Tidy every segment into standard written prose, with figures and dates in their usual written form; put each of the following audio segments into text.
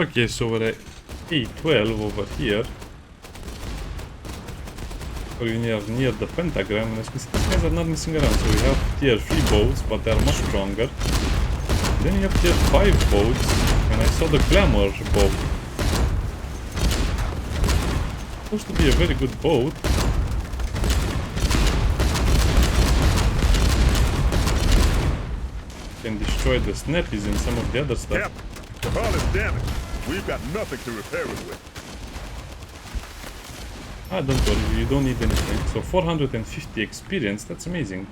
Okay, so we're at A12 over here. We're near the pentagram, and as you can see, these guys are not messing around. So we have tier 3 boats, but they are much stronger. Then you have tier 5 boats, and I saw the glamour boat. Supposed to be a very good boat. Can destroy the snappies and some of the other stuff. Captain, the hull is damaged. We've got nothing to repair it with. Ah, don't worry, you don't need anything. So 450 experience, that's amazing.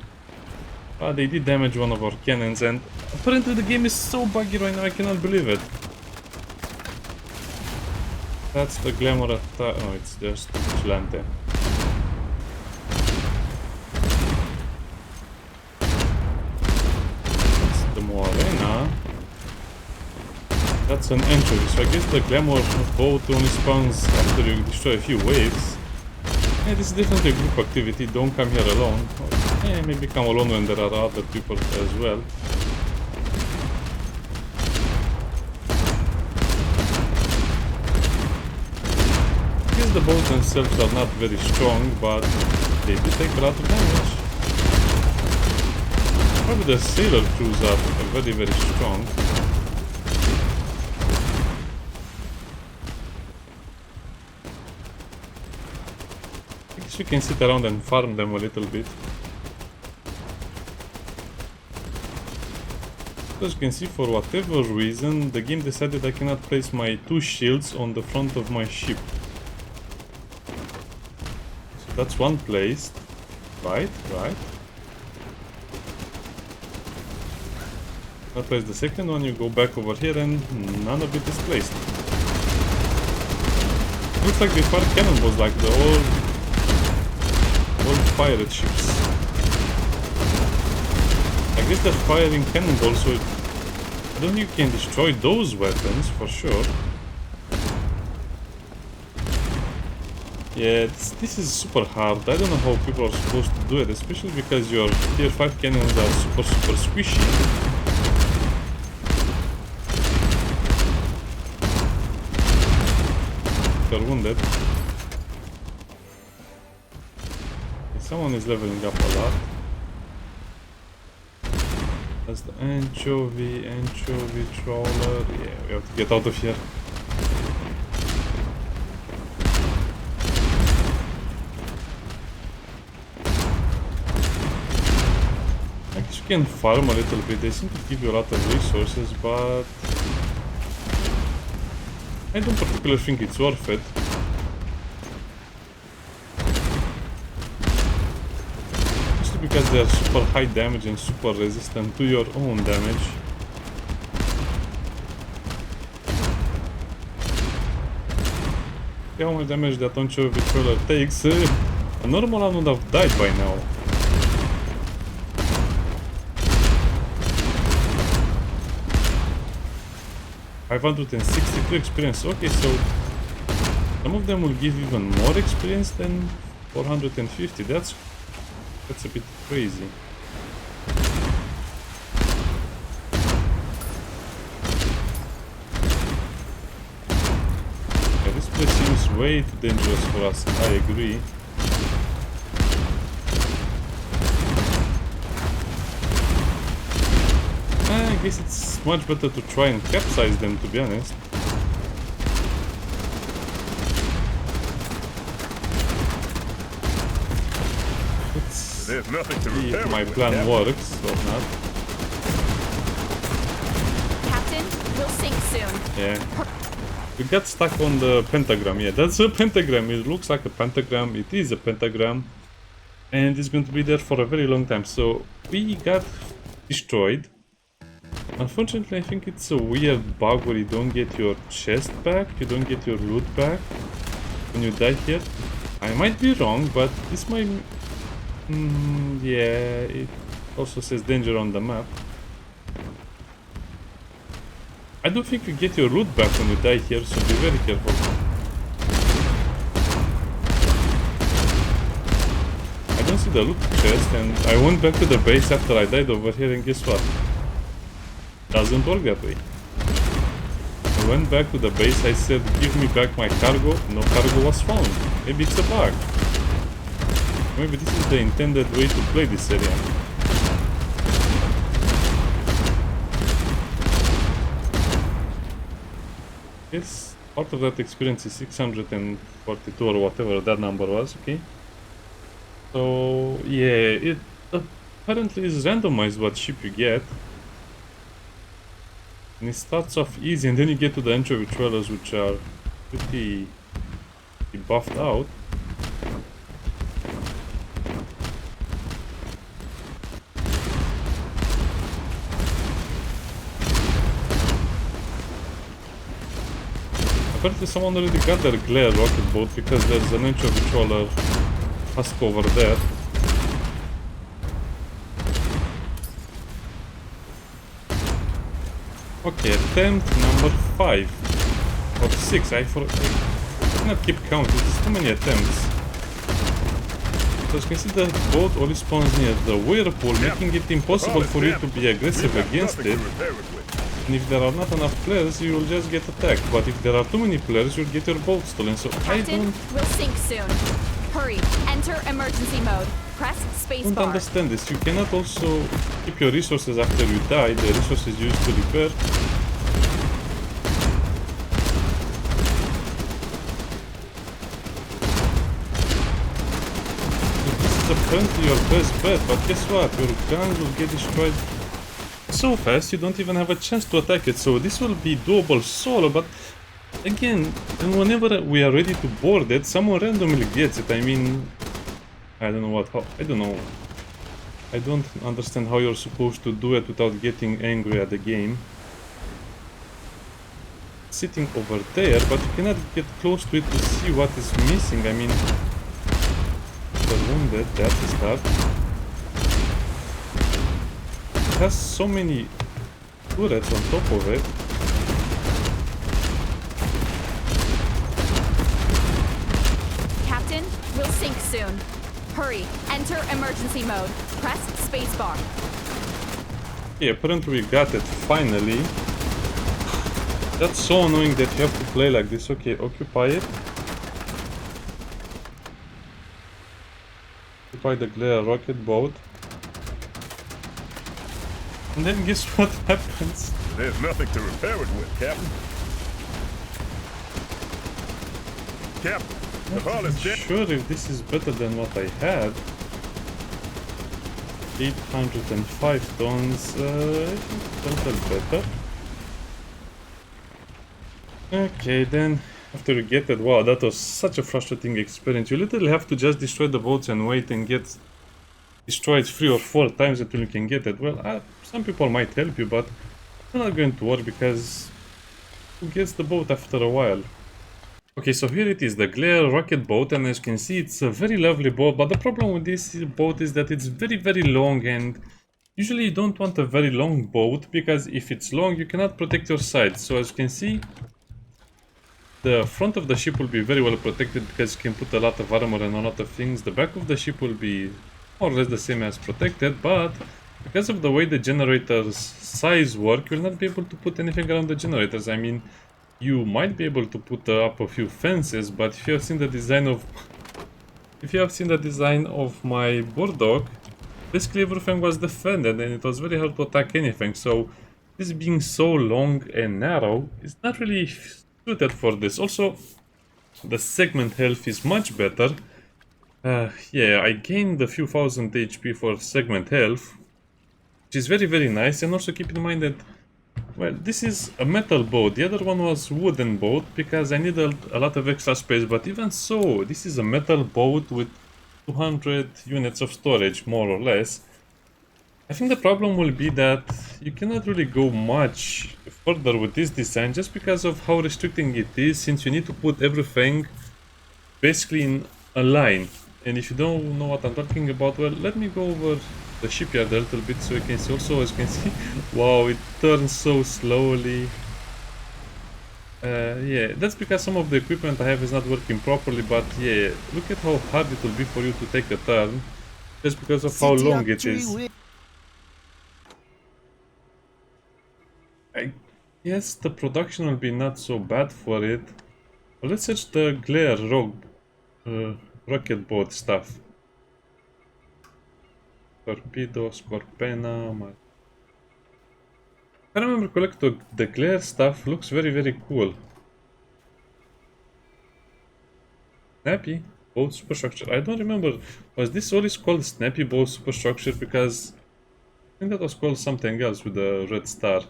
Ah, they did damage one of our cannons, and apparently the game is so buggy right now, I cannot believe it. That's the glamour attack. Oh, it's just Vigilante. That's the Moarena. That's an anchovy, so I guess the glamour boat only spawns after you destroy a few waves. Yeah, this is definitely a group activity, don't come here alone. Yeah, maybe come alone when there are other people as well. I guess the boats themselves are not very strong, but they do take a lot of damage. Probably the sailor crews are very, very strong. You can sit around and farm them a little bit. As you can see, for whatever reason, the game decided I cannot place my 2 shields on the front of my ship. So that's one placed. Right. I'll place the second one, you go back over here and none of it is placed. Looks like they fire cannonballs like the old pirate ships. I guess they're firing cannonballs, so I don't think you can destroy those weapons for sure. Yeah, this is super hard. I don't know how people are supposed to do it, especially because your tier 5 cannons are super squishy. They're wounded. Someone is leveling up a lot. That's the anchovy trawler. Yeah, we have to get out of here. I guess you can farm a little bit. They seem to give you a lot of resources, but I don't particularly think it's worth it. Because they are super high damage and super resistant to your own damage. See how much damage that anchovy trawler takes. A normal one would have died by now. $562 experience. Okay, so some of them will give even more experience than 450. That's a bit crazy. Yeah, this place seems way too dangerous for us, I agree. I guess it's much better to try and capsize them, to be honest. There's nothing to See repair if my with, plan Captain. works or not. Captain, we'll sink soon. Yeah. We got stuck on the pentagram. Yeah, that's a pentagram. It looks like a pentagram. It is a pentagram. And it's going to be there for a very long time. So we got destroyed. Unfortunately, I think it's a weird bug where you don't get your chest back. You don't get your loot back when you die here. I might be wrong, but this might... yeah, it also says danger on the map. I don't think you get your loot back when you die here, so be very careful. I don't see the loot chest, and I went back to the base after I died over here, and guess what? Doesn't work that way. went back to the base, I said, give me back my cargo. No cargo was found. Maybe it's a bug. Maybe this is the intended way to play this area. Yes, part of that experience is 642 or whatever that number was, okay? So, yeah, it apparently is randomized what ship you get. And it starts off easy, and then you get to the anchovy trawlers, which are pretty buffed out. Apparently someone already got their glare rocket boat because there's an anchovy trawler husk over there. Okay, attempt number 5 or 6. I cannot keep count. It's too many attempts. So as you can see, the boat only spawns near the whirlpool, making it impossible for you to be aggressive against it. And if there are not enough players, you will just get attacked. But if there are too many players, you'll get your boat stolen. So Captain, we'll sink soon. Hurry, enter emergency mode. Press space don't bar. understand this. You cannot also keep your resources after you die. The resources used to repair. This is apparently your best bet, but guess what? Your guns will get destroyed so fast you don't even have a chance to attack it. So this will be doable solo, but again, and whenever we are ready to board it, someone randomly gets it. I mean, I don't know what, I don't know. I don't understand how you're supposed to do it without getting angry at the game. Sitting over there, but you cannot get close to it to see what is missing. I mean, the wounded, that's a start. It has so many turrets on top of it. Captain, we'll sink soon. Hurry, enter emergency mode. Press spacebar. Yeah, apparently we got it, finally. That's so annoying that you have to play like this. Okay, occupy it. Occupy the glare rocket boat. And then guess what happens? There's nothing to repair it with, Captain. Captain, the hull is dead. Sure if this is better than what I had. 805 tons, I think it's a little better. Okay, then after you get it, wow, that was such a frustrating experience. You literally have to just destroy the boats and wait and get destroyed 3 or 4 times until you can get it. Well, some people might help you, but it's not going to work because who gets the boat after a while? Okay, so here it is, the Glare rocket boat, and as you can see, it's a very lovely boat, but the problem with this boat is that it's very long, and usually you don't want a very long boat, because if it's long, you cannot protect your sides. So as you can see, the front of the ship will be very well protected because you can put a lot of armor and a lot of things. The back of the ship will be more or less the same as protected, but because of the way the generators size work, you'll not be able to put anything around the generators. I mean, you might be able to put up a few fences, but if you have seen the design of my Bulldog, basically everything was defended and it was very hard to attack anything. So this being so long and narrow is not really suited for this. Also, the segment health is much better. Yeah, I gained a few thousand HP for segment health, which is very nice. And also keep in mind that, well, this is a metal boat. The other one was wooden boat because I needed a lot of extra space. But even so, this is a metal boat with 200 units of storage, more or less. I think the problem will be that you cannot really go much further with this design just because of how restricting it is, since you need to put everything basically in a line. And if you don't know what I'm talking about, well, let me go over the shipyard a little bit so you can see. Also, as you can see, wow, it turns so slowly. Yeah, that's because some of the equipment I have is not working properly, but yeah, look at how hard it will be for you to take a turn just because of how long it is. Yes, the production will be not so bad for it. But let's search the glare rocket boat stuff. Torpedo, Scorpena. I remember collect the glare stuff. Looks very cool. Snappy boat superstructure. I don't remember. Was this always called Snappy boat superstructure? Because I think that was called something else with the red star.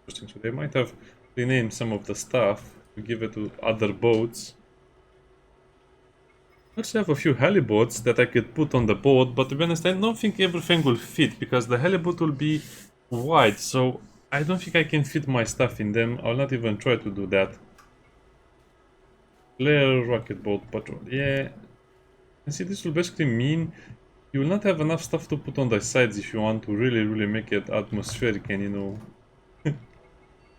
Interesting. So they might have renamed some of the stuff to give it to other boats. I also have a few heliboats that I could put on the boat, but to be honest, I don't think everything will fit because the heliboat will be wide, so I don't think I can fit my stuff in them. I'll not even try to do that. Flare rocket boat patrol. Yeah. And see, this will basically mean you will not have enough stuff to put on the sides if you want to really make it atmospheric and, you know...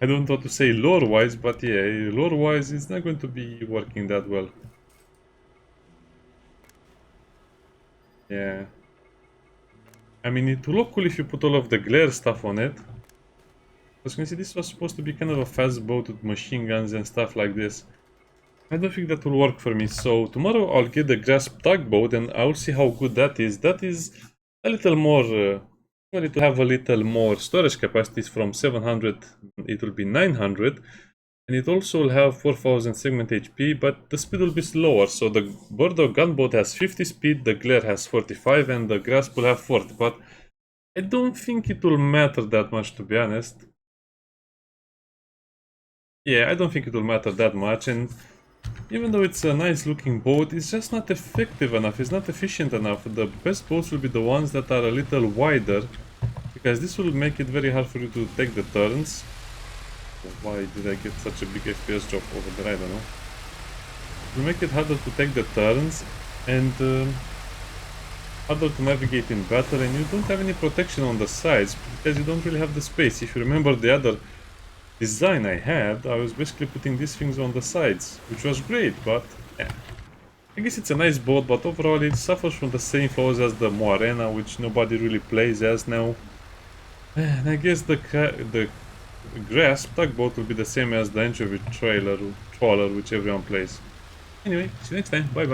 I don't want to say lore-wise, but yeah, lore-wise it's not going to be working that well. Yeah. I mean, it will look cool if you put all of the glare stuff on it. As you can see, this was supposed to be kind of a fast boat with machine guns and stuff like this. I don't think that will work for me, so tomorrow I'll get the grasp tugboat and I'll see how good that is. That is a little more... well, it will have a little more storage capacity. From 700 it will be 900. And it also will have 4000 segment HP, but the speed will be slower. So the Bordeaux gunboat has 50 speed, the glare has 45, and the grasp will have 40. But I don't think it will matter that much, to be honest. Yeah, I don't think it will matter that much. And even though it's a nice looking boat, it's just not effective enough. It's not efficient enough. The best boats will be the ones that are a little wider, because this will make it very hard for you to take the turns. Why did I get such a big FPS drop over there? I don't know. It will make it harder to take the turns and harder to navigate in battle, and you don't have any protection on the sides because you don't really have the space. If you remember the other design I had, I was basically putting these things on the sides, which was great, but yeah. I guess it's a nice boat, but overall it suffers from the same flaws as the Moarena, which nobody really plays as now. And I guess the grasp tugboat will be the same as the anchovy trawler, which everyone plays. Anyway, see you next time. Bye bye.